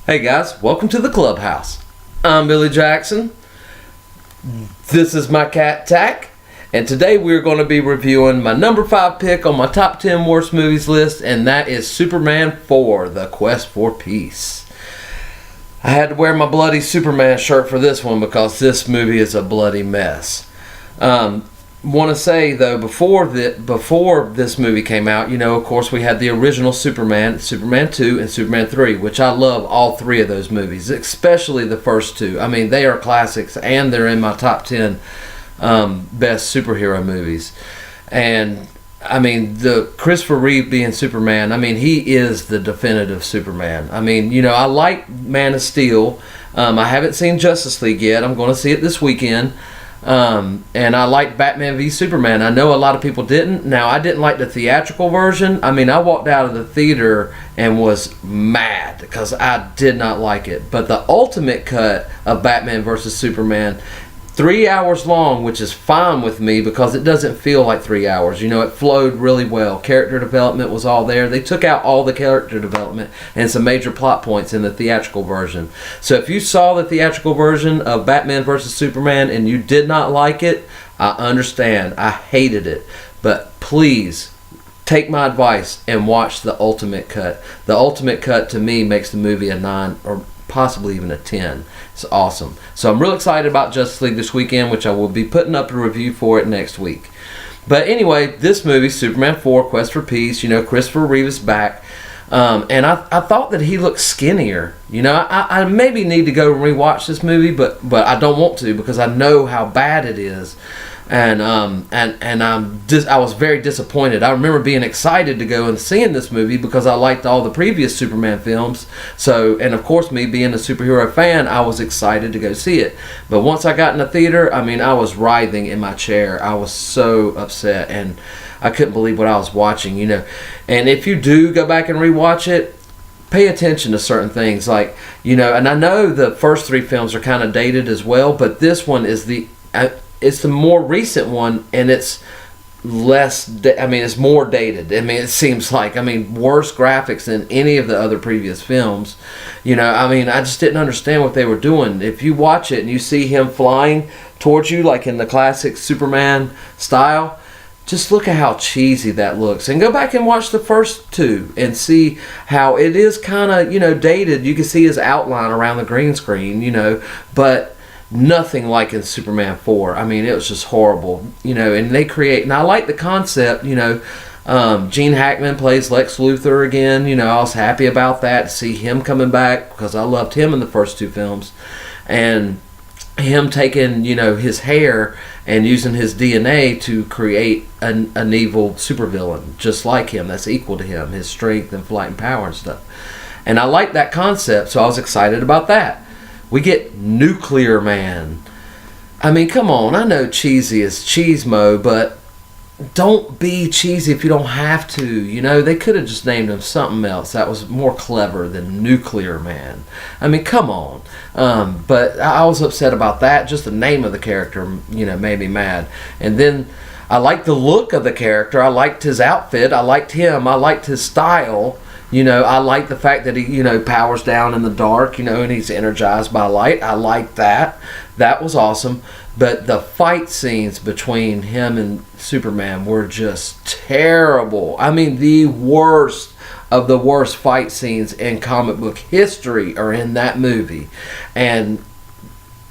Hey guys, welcome to the clubhouse. I'm Billy Jackson. This is my cat Tack, and today we're going to be reviewing my number 5 pick on my top 10 worst movies list, and that is Superman 4: The Quest for Peace. I had to wear my bloody Superman shirt for this one because this movie is a bloody mess. Want to say though, before this movie came out, of course we had the original Superman 2 and Superman 3, which I love all three of those movies, especially the first two. I mean, they are classics and they're in my top 10 best superhero movies. And I mean, the Christopher Reeve being Superman, I mean, he is the definitive Superman. I mean, I like Man of Steel. I haven't seen Justice League yet. I'm going to see it this weekend. And I liked Batman v Superman. I know a lot of people didn't. Now, I didn't like the theatrical version. I mean, I walked out of the theater and was mad because I did not like it. But the ultimate cut of Batman vs Superman, 3 hours long, which is fine with me because it doesn't feel like 3 hours. It flowed really well. Character development was all there. They took out all the character development and some major plot points in the theatrical version. So if you saw the theatrical version of Batman vs. Superman and you did not like it, I understand. I hated it. But please, take my advice and watch the ultimate cut. The ultimate cut, to me, makes the movie a 9 or possibly even a 10. It's awesome. So I'm real excited about Justice League this weekend, which I will be putting up a review for it next week. But anyway, this movie, Superman 4, Quest for Peace, Christopher Reeve is back. And I thought that he looked skinnier. I maybe need to go rewatch this movie, but I don't want to because I know how bad it is. And I was very disappointed. I remember being excited to go and seeing this movie because I liked all the previous Superman films. So, and of course, me being a superhero fan, I was excited to go see it. But once I got in the theater, I mean, I was writhing in my chair. I was so upset, and I couldn't believe what I was watching. And if you do go back and rewatch it, pay attention to certain things, like and I know the first 3 films are kind of dated as well, but this one is it's the more recent one, and it's it's more dated. It seems like, worse graphics than any of the other previous films. I just didn't understand what they were doing. If you watch it and you see him flying towards you, like in the classic Superman style, just look at how cheesy that looks. And go back and watch the first 2 and see how it is kind of, dated. You can see his outline around the green screen, but nothing like in Superman 4. It was just horrible, and they create, and I like the concept, Gene Hackman plays Lex Luthor again. I was happy about that, to see him coming back because I loved him in the first 2 films, and him taking, his hair and using his DNA to create an evil supervillain just like him, that's equal to him, his strength and flight and power and stuff. And I like that concept, so I was excited about that. We get Nuclear Man. Come on, I know cheesy is cheesemo, but don't be cheesy if you don't have to. They could have just named him something else that was more clever than Nuclear Man. Come on. But I was upset about that. Just the name of the character, made me mad. And then I liked the look of the character. I liked his outfit. I liked him. I liked his style. I like the fact that he, powers down in the dark, and he's energized by light. I like that. That was awesome. But the fight scenes between him and Superman were just terrible. The worst of the worst fight scenes in comic book history are in that movie. And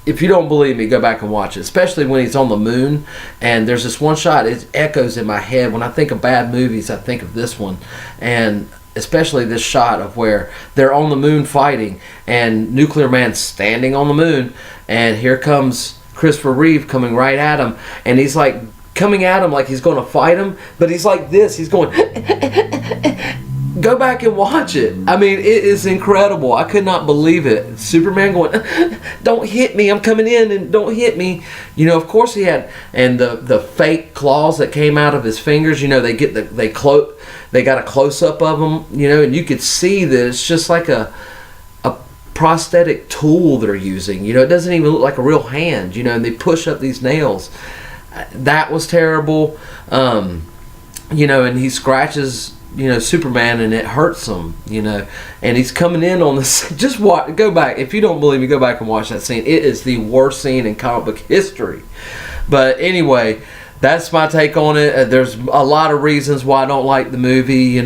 if you don't believe me, go back and watch it, especially when he's on the moon. And there's this one shot, it echoes in my head. When I think of bad movies, I think of this one. And especially this shot of where they're on the moon fighting and Nuclear Man's standing on the moon, and here comes Christopher Reeve coming right at him, and he's like coming at him like he's going to fight him, but he's like this, he's going go back and watch it. It is incredible. I could not believe it. Superman going, don't hit me, I'm coming in, and don't hit me. Of course he had, and the fake claws that came out of his fingers, they got a close-up of them, and you could see that it's just like a prosthetic tool they're using. It doesn't even look like a real hand, and they push up these nails. That was terrible. And he scratches Superman, and it hurts him, and he's coming in on this. Just go back. If you don't believe me, go back and watch that scene. It is the worst scene in comic book history. But anyway, that's my take on it. There's a lot of reasons why I don't like the movie,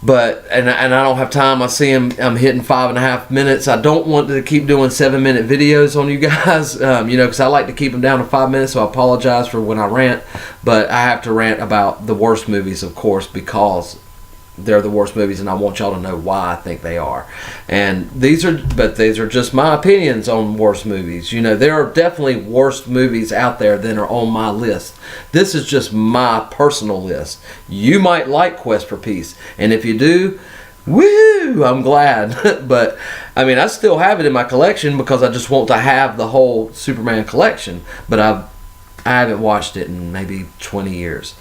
but I don't have time. I see I'm hitting 5.5 minutes. I don't want to keep doing 7-minute videos on you guys, because I like to keep them down to 5 minutes. So I apologize for when I rant, but I have to rant about the worst movies, of course, because they're the worst movies, and I want y'all to know why I think they are. And these are just my opinions on worst movies. There are definitely worst movies out there than are on my list. This is just my personal list. You might like Quest for Peace, and if you do, woo, I'm glad. But I still have it in my collection because I just want to have the whole Superman collection. But I haven't watched it in maybe 20 years.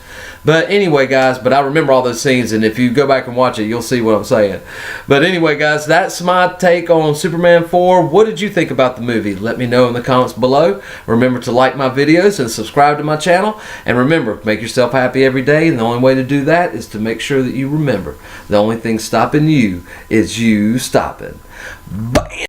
But anyway, guys, I remember all those scenes, and if you go back and watch it, you'll see what I'm saying. But anyway, guys, that's my take on Superman 4. What did you think about the movie? Let me know in the comments below. Remember to like my videos and subscribe to my channel. And remember, make yourself happy every day, and the only way to do that is to make sure that you remember the only thing stopping you is you stopping. Bam!